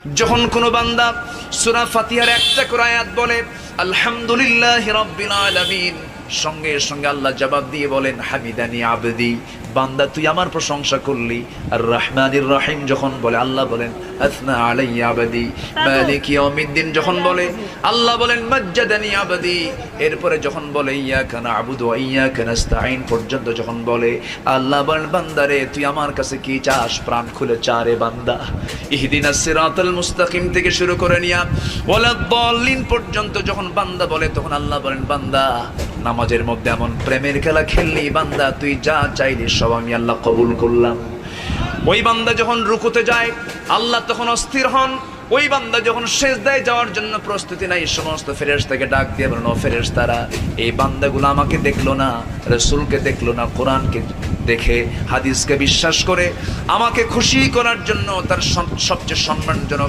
যখন কোনো বান্দা সূরা ফাতিহার একটা করে আয়াত বলে আলহামদুলিল্লাহি রাব্বিল আলামিন, সঙ্গে সঙ্গে আল্লাহ জবাব দিয়ে বলেন হামিদানি আবদি, বান্দা তুই আমার প্রশংসা করলি। আর রহমানির রহিম যখন বলে আল্লাহ বলেন আসনা আলাইয়া আবদি। মালিক ইয়াউমিদ্দিন যখন বলে আল্লাহ বলেন মাজ্জাদানি আবদি। এরপরে যখন বলে ইয়াকা না'বুদু ওয়া ইয়াকা নাস্তাঈন পর্যন্ত যখন বলে আল্লাহ বলেন বান্দারে তুই আমার কাছে কি চাস, প্রাণ খুলে চারে বান্দা। ইহদিনাস সিরাতাল মুস্তাকিম থেকে শুরু করে নিয়া ওয়ালাদ-দাল্লিন পর্যন্ত যখন বান্দা বলে তখন আল্লাহ বলেন বান্দা নামাজের মধ্যে এমন প্রেমের খেলা খেললি বান্দা, তুই যা চাইলি সব আমি আল্লাহ কবুল করলাম। ওই বান্দা যখন রুকুতে যায় আল্লাহ তখন অস্থির হন। ওই বান্দা যখন সিজদায় যাওয়ার জন্য প্রস্তুতি নাই, সমস্ত ফেরেশতাকে ডাক দিয়ে বলেন ও ফেরেশতারা, এই বান্দাগুলো আমাকে দেখলো না, রাসূলকে দেখলো না, কোরআনকে দেখে হাদিসকে বিশ্বাস করে আমাকে খুশি করার জন্য তার সবচেয়ে সম্মানজনক